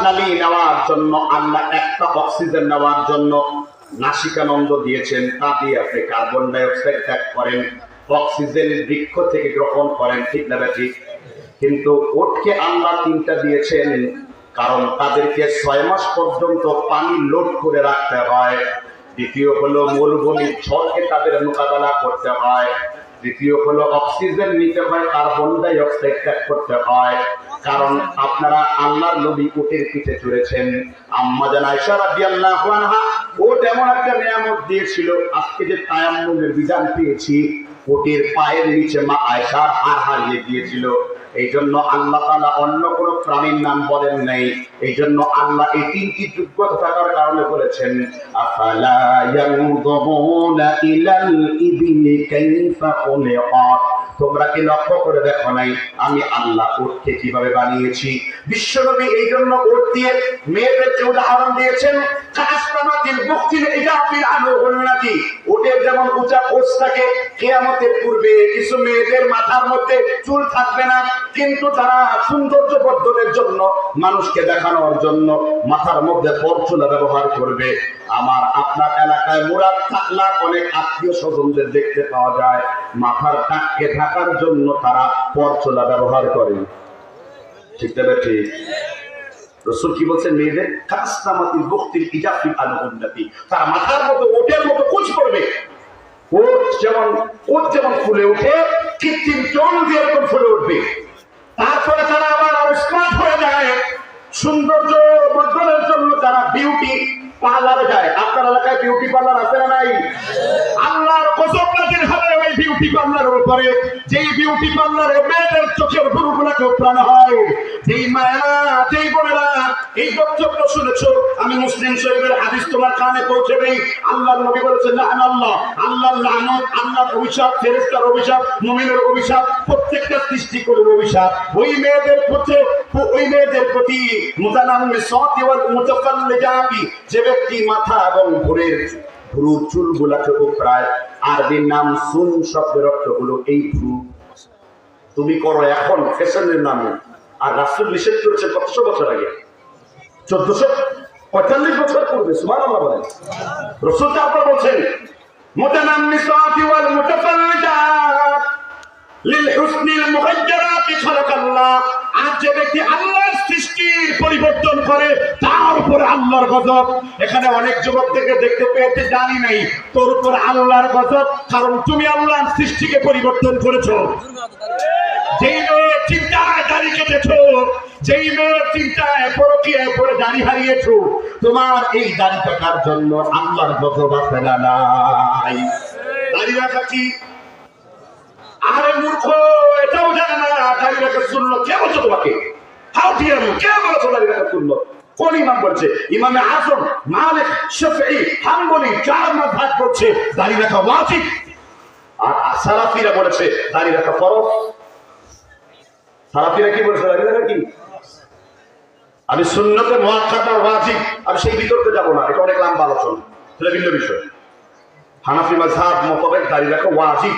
নালী নেওয়ার জন্য, আল্লাহ একটা অক্সিজেন নেওয়ার জন্য নাসিকানন্দ দিয়েছেন, তা দিয়ে আপনি কার্বন ডাই অক্সাইড ত্যাগ করেন, অক্সিজেন বৃক্ষ থেকে গ্রহণ করেন, ঠিক না ঠিক? কিন্তু ওটকে আল্লাহ তিনটা দিয়েছেন, কারণ তাদেরকে 6 মাস পর্যন্ত পানি লোড করে রাখতে হয়। দ্বিতীয় হলো মরুভূমির ঝড়কে তাদের মোকাবেলা করতে হয়। দ্বিতীয় হলো অক্সিজেন নিতে হয়, কার্বন ডাই অক্সাইড ত্যাগ করতে হয়। কারণ আপনারা আল্লাহর নবী উটের পিঠে চড়েছেন। আম্মা জান আয়েশা রাদিয়াল্লাহু আনহা ওট এমন একটা নিয়ামত দিয়েছিল, আজকে যে তায়াম্মুমের বিধান পেয়েছি, উটের পায়ের নিচে মা আয়েশার হাড় হারিয়ে গিয়েছিল। এই জন্য আল্লাহ তাআলা অন্য কোন প্রাণীর নাম বলেন নাই। এই জন্য আল্লাহ এই তিনটি যোগ্যতা থাকার কারণে বলেছেন, আফালা ইয়ানজুরুনা ইলাল ইবলি কাইফা খুলিকাত। তোমরা কি লক্ষ্য করে দেখো নাই আমি আল্লাহ উটকে কিভাবে বানিয়েছি? বিশ্বনবী এই জন্য উট দিয়ে মেয়েদেরকে উদাহরণ দিয়েছেন, কাসমাতিল বুক্তিল ইজাফিল আনহুন্নাতি। উটের যেমন উঁচা কোষ থাকে, কিয়ামতের পূর্বে কিছু মেয়েদের মাথার মধ্যে চুল থাকবে না, কিন্তু তারা সৌন্দর্য বর্ধনের জন্য, মানুষকে দেখানোর জন্য মাথার মধ্যে পরচুলা ব্যবহার করবে। আমার আপনার এলাকায় মুরাদ থাকলা অনেক আত্মীয় স্বজনদের দেখতে পাওয়া যায়, মাথার টাককে ঢাকার জন্য তারা পরচুলা ব্যবহার করে, ঠিক না ঠিক? রাসূল কি বলছেন? মেয়েদের কাসমাতিল বুক্তিল ইজাফিল আনহুন্নাতি, তারা মাথার মধ্যে ওটের মতো কুচ করবে। ওট যেমন ফুলে উঠে, কৃত্রিম চুল দিয়ে এরকম ফুলে উঠবে। তারপরে তারা আবার স্মার্ট হয়ে যায়, সৌন্দর্য বর্ধনের জন্য তারা বিউটি পার্লারে যায়। আপনার এলাকায় বিউটি পার্লার আছে না নাই? আল্লাহর কসম নাজিল হবে ওই বিউটি পার্লারের উপরে, যেই বিউটি পার্লারে মেয়েদের চোখের ভুরুগুলোকে প্রাণ হয়। যেই মায়েরা, যেই বোনেরা এই বক্তব্য শুনেছো, আমি মুসলিম শরীফের হাদিস তোমার কানে পৌঁছে দেই। আল্লাহর নবী বলেছেন, লাআনাল্লাহ, আল্লাহর লানত, আল্লাহর অভিশাপ, ফেরেশতার অভিশাপ, মুমিনের অভিশাপ, প্রত্যেকটা সৃষ্টিকর্তার অভিশাপ ওই মেয়েদের প্রতি মুতানাম্মিসাতি ওয়াল মুতাফাল্লিজাতি। যে ব্যক্তি মাথা এবং ভ্রুর চুলগুলাকে উপড়ায়, আরবির নাম সুন শব্দের অর্থ হলো এই ভ্রু। তুমি করো এখন ফ্যাশনের নামে, আর রাসূল নিষেধ করেছে কতশো বছর আগে, 1445 বছর পূর্বে। সুবহানাল্লাহ বলেন। রাসূল তারপর বলছেন, মুতানাম্মিসাতি ওয়াল মুতাফাল্লিজাত লিল হুসনিল মুগায়্যারাতি খালাকাল্লাহ। আর যে ব্যক্তি আল্লাহর সৃষ্টির পরিবর্তন করে, তার উপর আল্লাহর গজব। এখানে অনেক যুবক থেকে দেখতে পেয়েছে, জানি নাই তোর উপর আল্লাহর গজব, কারণ তুমি আল্লাহর সৃষ্টিকে পরিবর্তন করেছো। যেই মেয়ে চিন্তায় দাড়ি কেটেছো, যেই মেয়ের চিন্তায় পরকীয়ায় পরে দাড়ি হারিয়েছো, তোমার এই দাড়ি কাটার জন্য আল্লাহর গজব আছে না নাই? দাড়ি রাখা কি? আরে মূর্খ, এটাও জানে না দাড়ি রাখা সুন্নাত। কে বলছো তোমাকে? How deer you? কে বলছো দাড়ি রাখা সুন্নাত? কোন ইমাম বলছে? ইমামে আযম, মালিক, শাফিঈ, হাম্বলি 4 মাযহাব বলছে দাড়ি রাখা ওয়াজিব, আর সালাফিরা বলেছে দাড়ি রাখা ফরজ। সালাফিরা কি বলেছে? দাড়ি রাখা কি? আমি সুন্নতে মুআক্কাদা ওয়াজিব, আমি সেই বিতর্কে যাব না, এটা অনেক লম্বা আলোচনা, সেটা ভিন্ন বিষয়। হানাফি মাযহাব মোতাবেক দাড়ি রাখা ওয়াজিব,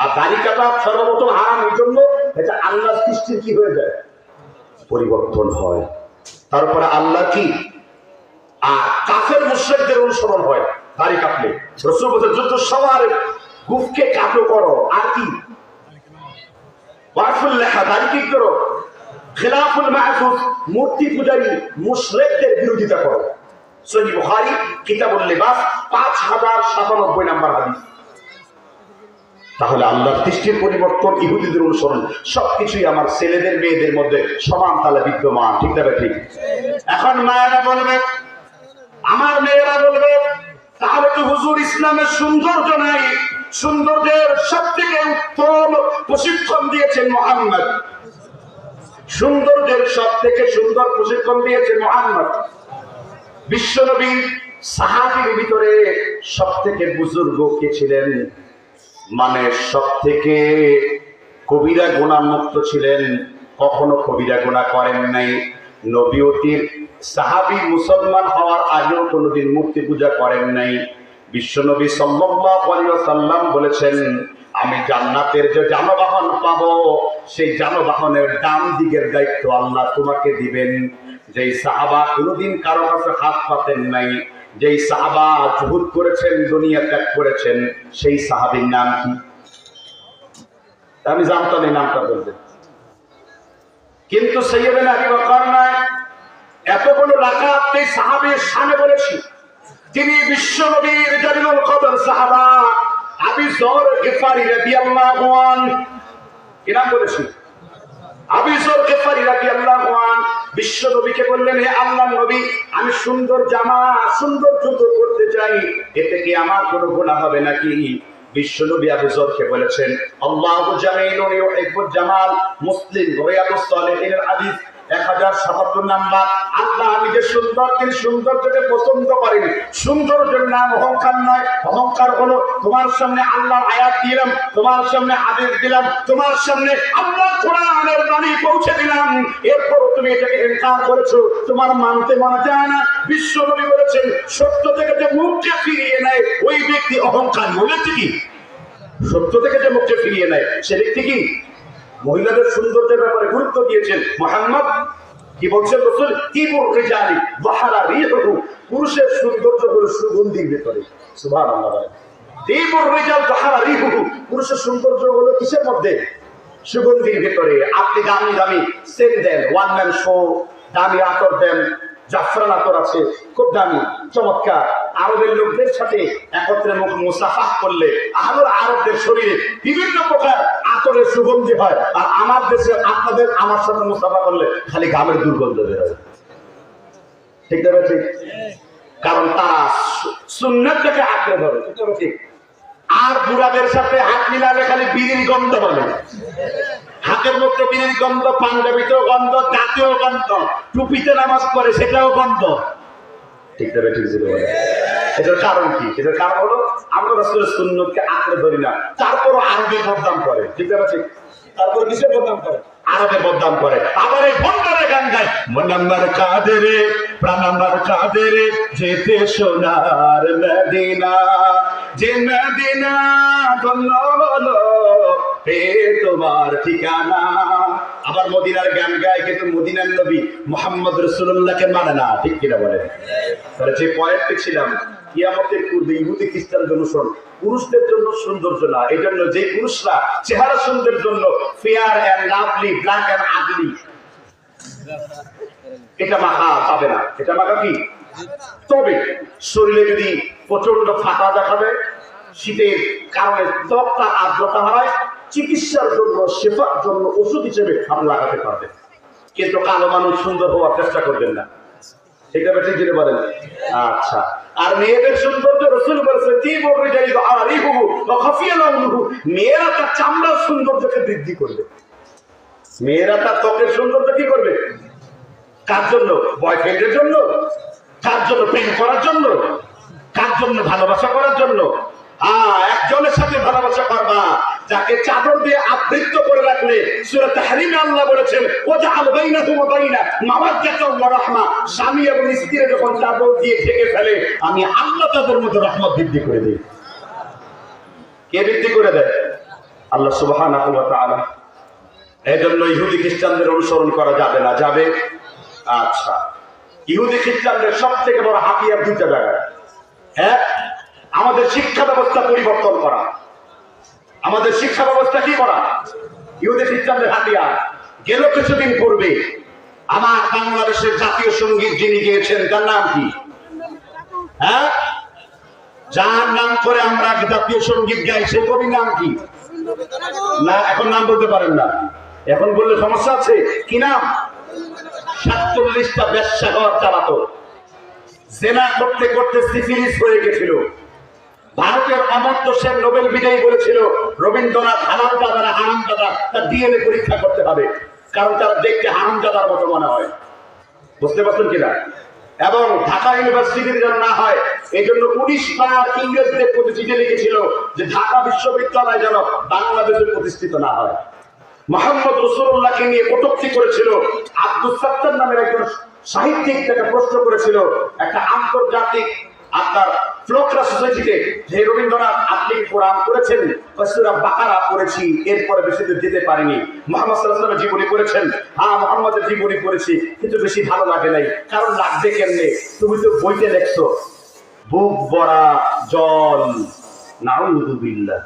আর দাড়ি কাটা সর্বপ্রথম হারাম। এই জন্য এটা আল্লাহর সৃষ্টির কি হয়ে যায়? পরিবর্তন হয়। তারপরে আল্লাহ কি আর কাফের মুশরিকদের অনুসরণ হয় দাড়ি কাটলে। রাসূল বলেছেন, যুদ্ধ সবার গুফকে কাটো করো, আর কি ওয়াফুল লাহা, দাড়ি কি করো, খিলাফুল মাহফুজ, মূর্তি পূজারী মুশরিকদের বিরোধিতা করো। সহিহ বুখারী কিতাবুল লিবাস 5097 নম্বর হাদিস। তাহলে আল্লাহর দৃষ্টির পরিবর্তন, ইহুদিদের অনুসরণ, সবকিছুই আমার ছেলেদের মেয়েদের মধ্যে সমান তালে বিদ্যমান, ঠিক না ঠিক? এখন মায়েরা বলবে, আমার মেয়েরা বলবে, তাহলে তো হুজুর ইসলামের সৌন্দর্য নাই, সৌন্দর্যের সব থেকে উত্তম প্রশিক্ষণ দিয়েছেন মুহাম্মদ, সৌন্দর্যের সব থেকে সুন্দর প্রশিক্ষণ দিয়েছেন মুহাম্মদ। বিশ্বনবীর সাহাবীর ভিতরে সব থেকে বুজুর্গ কে ছিলেন? মানে সব থেকে কবিরা গুনাহ মুক্ত ছিলেন, কখনো কবিরা গুনাহ করেন নাই। নবীতির সাহাবী মুসলমান হওয়ার আগেও কোনোদিন মূর্তি পূজা করেন নাই। বিশ্বনবী সাল্লাল্লাহু আলাইহি ওয়াসাল্লাম বলেছেন, আমি জান্নাতের যে যানবাহন পাবো, সেই যানবাহনের ডান দিকের দায়িত্ব আল্লাহ তোমাকে দিবেন। যেই সাহাবা কোনোদিন কারো কাছে হাত পাতেন নাই, যেই সাহাবা জুহুদ করেছেন, দুনিয়া ত্যাগ করেছেন, সেই সাহাবীর নাম কি? আমি জানতাম এই নামটা বলবেন, কিন্তু সাইয়েদনা আবু বকর নয়। এতগুলো রাকাত এই সাহাবীর শানে বলেছি, তিনি বিশ্ব নবীর জালিলুল কদর সাহাবা আবু যর গিফারি রাদিয়াল্লাহু আনহু। কি নাম বলেছি? আবু যর গিফারি রাদিয়াল্লাহু আনহু। বিশ্ব নবীকে বললেন, হে আল্লাহর নবী, আমি সুন্দর জামা, সুন্দর জুতো পরতে চাই, এতে কি আমার কোনো গুনাহ হবে নাকি? বিশ্ব নবী আবু যরকে বলেছেন, আল্লাহু জামিলুন ইউহিব্বুল জামাল। মুসলিম রিয়াদুস সালিহিনের হাদিস 1077 নাম্বার। আল্লাহ নিজে সুন্দর, তিনি সৌন্দর্যকে পছন্দ করেন। সৌন্দর্যের নাম অহংকার নয়। অহংকার হলো তোমার সামনে আল্লাহর আয়াত দিলাম, তোমার সামনে হাদিস দিলাম, তোমার সামনে আল্লাহ কোরআনের বাণী পৌঁছে দিলাম, এরপরও তুমি এটাকে ইনকার করেছো, তোমার মানতে মনে চায় না। বিশ্ব নবী বলেছেন, সত্য থেকে যে মুখকে ফিরিয়ে নেয় ওই ব্যক্তি অহংকার। বলেছে কি? সত্য থেকে যে মুখকে ফিরিয়ে নেয় সে ব্যক্তি কি? মহিলাদের সৌন্দর্যের ব্যাপারে গুরুত্ব দিয়েছেন মুহাম্মদ। কি বলছেন রাসূল? তিবুর রিজালি ওয়াহারা রিহুহু। পুরুষের সৌন্দর্য হলো সুগন্ধির ভিতরে। সুবহানাল্লাহ। তিবুর রিজাল ওয়াহারা রিহুহু। পুরুষের সৌন্দর্য হলো কিসের মধ্যে? সুগন্ধির ভিতরে। আপনি দামি দামি সেন্ট দেন, ওয়ান ম্যান শো, দামি আতর দেন, জাফরান আতর আছে, খুব দামি, চমৎকার। আরবের লোকদের সাথে একত্রে মুসাফাহ করলে আরবদের শরীরে বিভিন্ন প্রকার আতরের সুগন্ধি হয়, আর আমার দেশে আপনাদের আমার সাথে মুসাফা করলে খালি ঘামের দুর্গন্ধ বের হয়। ঠিক না? ঠিক। কারণ তারা সুন্নাতটাকে আঁকড়ে ধরে। ঠিক। আর বুড়াদের সাথে হাত মিলালে খালি বিড়ির গন্ধ বলে। হাতের মধ্যে বিড়ির গন্ধ, পাঞ্জাবিতেও গন্ধ, দাঁতেও গন্ধ, টুপিতে নামাজ পড়ে সেটাও গন্ধ। ঠিক না? ঠিক ছিল বলে। এটার কারণ কি? এটার কারণ হলো আমরা রাসূলের সুন্নতকে আঁকড়ে ধরি না, তারপরও আরবে বদনাম করে। ঠিক না? ঠিক। তারপর কিসের বদনাম করে? আরবে বদনাম করে। আবার এই ভণ্ডারে গান গায়, মন আমার কাদেরে, প্রাণ আমার কাদেরে, যেতে সোনার মদিনা, যে মদিনা ধন্য হলো হে তোমার ঠিকানা। আবার মদিনার গান গায়, কিন্তু মদিনার নবী মুহাম্মদ রাসূলুল্লাহকে মানে না। ঠিক কিনা বলে? তাহলে যে পয়েন্টে ছিলাম, কিয়ামতের পূর্বে ইহুদি খ্রিস্টানদের অনুসরণ পুরুষদের জন্য সৌন্দর্য না। এই জন্য যে পুরুষরা চেহারা সুন্দর জন্য Fair and Lovely, black and ugly, এটা মাখা যাবে না। এটা মাখা কি? তবে শরীরে যদি প্রচন্ড ফাটা দেখাবে, শীতের কারণে ত্বকটা আর্দ্রতা হারায়, চিকিৎসার জন্য, শেফার জন্য ওষুধ হিসেবে আপনি লাগাতে পারবেন। কিন্তু কালো মানুষ সুন্দর হওয়ার চেষ্টা করবেন না। ঠিক আছে? ঠিক যেটা বলেন। আচ্ছা, আর মেয়েদের সৌন্দর্য রাসূল বলেছেন, তিবুর রিজালি ওয়াহারা রিহুহু ওয়া খাফিয়া লাউনুহু। মেয়েরা তার চামড়ার সৌন্দর্যকে বৃদ্ধি করবে। মেয়েরা তার ত্বকের সৌন্দর্য কি করবে? কার জন্য? বয়ফ্রেন্ডের জন্য? কার জন্য? প্রেম করার জন্য? কার জন্য? ভালোবাসা করার জন্য। একজনের সাথে ভালোবাসা করবা যাকে চাদর দিয়ে আবৃত করে রাখলে। সূরা তাহরিমে আল্লাহ বলেছেন, ওয়াজআল বাইনাকুম ওয়া বাইনা মাওয়াদ্দাতাও ওয়া রাহমা। স্বামী এবং স্ত্রী যখন চাদর দিয়ে ঢেকে ফেলে, আমি আল্লাহ তাদের মধ্যে রহমত বৃদ্ধি করে দেই। কে বৃদ্ধি করে দেয়? আল্লাহ সুবহানাহু ওয়া তাআলা। এজন্য ইহুদি খ্রিস্টানদের অনুসরণ করা যাবে না। যাবে? আচ্ছা, ইহুদি খ্রিস্টানদের সবথেকে বড় হাতিয়ার দুইটা জায়গায়। হ্যাঁ, আমাদের শিক্ষা ব্যবস্থা পরিবর্তন করা। আমাদের শিক্ষা ব্যবস্থা কি করা? ইহুদি খ্রিস্টানদের হাতিয়ার। গেল কিছুদিন পূর্বে আমার বাংলাদেশের জাতীয় সঙ্গীত যিনি গেয়েছেন তার নাম কি? হ্যাঁ, যার নাম করে আমরা জাতীয় সঙ্গীত গাই সে কবির নাম কি? না, এখন নাম বলতে পারেন না। এখন বললে সমস্যা আছে। কি নাম? 47টা বেশ্যাঘর চালাতো। জেনা করতে করতে সিফিলিস হয়ে গেছিল। ভারতের অমর্ত্য সেন নোবেল বিজয়ী বলেছিল, রবীন্দ্রনাথ হারামজাদা হারামজাদা, তার ডিএনএ পরীক্ষা করতে হবে, কারণ তারা দেখতে হারামজাদার মতো মনে হয়। বুঝতে পারছেন কিনা? এবং ঢাকা ইউনিভার্সিটির যেন না হয় এই জন্য 19 বার ইংরেজদের প্রতি চিঠি লিখেছিল যে ঢাকা বিশ্ববিদ্যালয় যেন বাংলাদেশে প্রতিষ্ঠিত না হয়। মুহাম্মদ রাসূলুল্লাহকে নিয়ে কটূক্তি করেছিল। আব্দুস সাত্তার নামের একজন সাহিত্যিক তাকে প্রশ্ন করেছিল, একটা আন্তর্জাতিক আপনার ফ্লোকরা সোসাইটিতে যে রবীন্দ্রনাথ আপনি কোরআন করেছেন সূরা বাকারা পড়েছি, এরপরে বেশি দূর যেতে পারিনি। মুহাম্মদ সাল্লাল্লাহু আলাইহি ওয়াসাল্লামের জীবনী পড়েছেন, হ্যাঁ মুহাম্মদের জীবনী পড়েছি, কিন্তু বেশি ভালো লাগে নাই। কারণ লাগবে কেমনে? তুমি তো বইতে লেখছো বুক ভরা জল, নাউযুবিল্লাহ,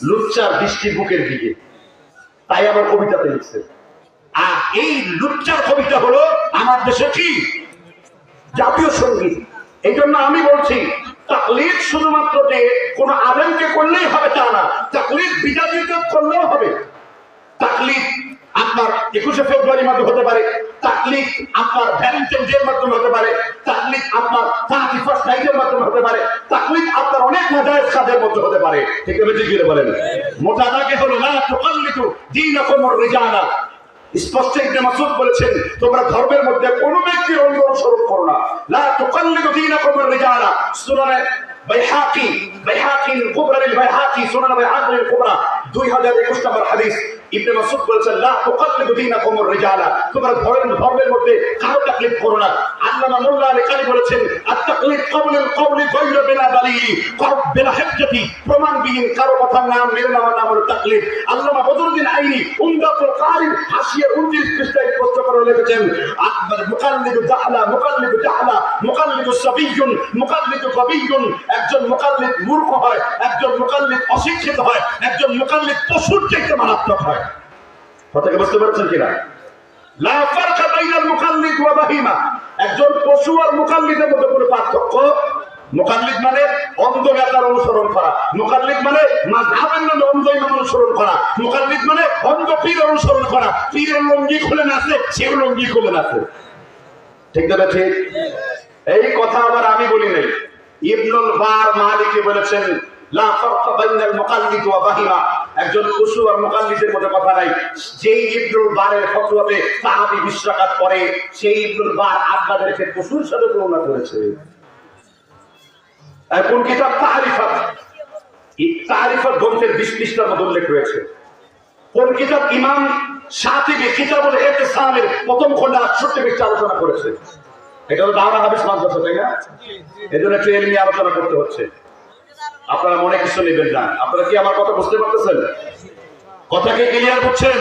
লুচ্চার দৃষ্টি বুকের দিকে, তাই আবার কবিতাতে লিখছে। আর এই লুচ্চার কবিতা হলো আমার দেশে কি জাতীয় সঙ্গীত। এই জন্য আমি বলছি তাকলিদ শুধুমাত্র যে কোন আলেমকে করলেই হবে তা না, তাকলিদ বিজাতীয় করলেও হবে। তাকলিদ আপনার 21শে ফেব্রুয়ারির মাধ্যমে হতে পারে, তাকলিদ আপনার ভ্যালেন্টাইন ডে এর মাধ্যমে হতে পারে, তাকলিদ আপনার 31st নাইটের মাধ্যমে হতে পারে, তাকলিদ আপনার অনেক নাজায়েজ কাজের মধ্যে হতে পারে। ঠিক আছে, ঠিক করে বলেন। মোটা দাগে হলো লা তুকাল্লিদু দীনাকুমুর রিজালা। স্পষ্ট ইবনে মাসউদ বলেছেন, তোমরা ধর্মের মধ্যে কোন ব্যক্তির অনুসরণ করো না। লা তুকাল্লিদু দীনাকুমুর রিজালা। সুনানে বাইহাকি, বাইহাকির কুবরা আল বাইহাকি, সুনানে বাইহাকি আল কুবরা 2021 নম্বর হাদিস। ইবনে মাসউদ বলেছেন, লা তুকাল্লিদু দীনাকুমুর রিজালা, তোমরা ধর্মের মধ্যে কারো তাকলিদ করো না। আল্লামা মোল্লা আলী কারি বলেছেন, আত-তাকলিদ ক্বাবলুল কওলি গায়রা বিলা দালিল বিলা হুজ্জতি, প্রমাণবিহীন কারো কথার নাম মেনে নেওয়ার নাম হলো তাকলিদ। আল্লামা বদরুদ্দিন আইনি উমদাতুল কারি হাসিয়া 29 পৃষ্ঠায় স্পষ্ট করে লিখেছেন, মুকাল্লিদু জাহলা, মুকাল্লিদু জাহলা, মুকাল্লিদু সাবিয়্যুন, মুকাল্লিদু গাবিয়্যুন। একজন মুকাল্লিদ মূর্খ হয়, একজন মুকাল্লিদ অশিক্ষিত হয়, একজন মুকাল্লিদ পশুর চাইতে মারাত্মক হয়। কথাকে বুঝতে পারছেন কিনা? লা ফারকা বাইনাল মুকাল্লিদ ওয়া বাহিমা। একজন পশু আর মুকাল্লিদের মধ্যে কোনো পার্থক্য। মুকাল্লিদ মানে অন্ধ নেতার অনুসরণ করা, মুকাল্লিদ মানে মাযহাবের নামে অন্ধ ইমাম অনুসরণ করা, মুকাল্লিদ মানে অন্ধ পীর অনুসরণ করা। পীরের লুঙ্গি খুলে নাচে, সেও লুঙ্গি খুলে নাচে। ঠিক না ঠিক? এই কথা আবার আমি বলি নাই, ইবনুল বার মালিকি বলেছেন, লা ফারকা বাইনাল মুকাল্লিদ ওয়া বাহিমা। একজন পশু আর মুকাল্লিদের মধ্যে কথা নাই। যেই ইবনুল বারের ফতোয়াতে সাহাবী 20 রাকাত পড়ে, সেই ইবনুল বার আপনাদেরকে পশুর সাথে তুলনা করেছে। কোন কিতাব? তারিফাত। তারিফাত গ্রন্থের 20 পৃষ্ঠার মধ্যে উল্লেখ রয়েছে। কোন কিতাব? ইমাম শাতিবী কিতাবুল ইতিসামের প্রথম খণ্ডে 68 পৃষ্ঠা আলোচনা করেছে। এটা হলো দাওরা হাদিস মাদ্রাসা, তাই না? এজন্য একটু এলমি আলোচনা করতে হচ্ছে। আপনারা মনে কিছু নেবেন না। আপনারা কি আমার কথা বুঝতে পারতেছেন? কথাকে ক্লিয়ার করছেন?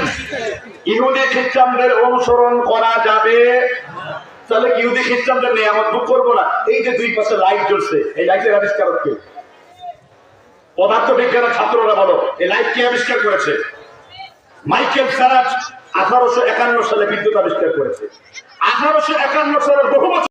ইহুদি খ্রিস্টানদের অনুসরণ করা যাবে? তাহলে ইহুদি খ্রিস্টানদের নিয়ে আমার দুঃখ করবো না। এই যে দুই পাশে লাইট জ্বলছে, এই লাইটের আবিষ্কারক কে? পদার্থ বিজ্ঞানের ছাত্ররা বলো, এই লাইট কে আবিষ্কার করেছে? মাইকেল ফ্যারাডে 1851 সালে বিদ্যুৎ আবিষ্কার করেছে। 1851 সালের বহু বছর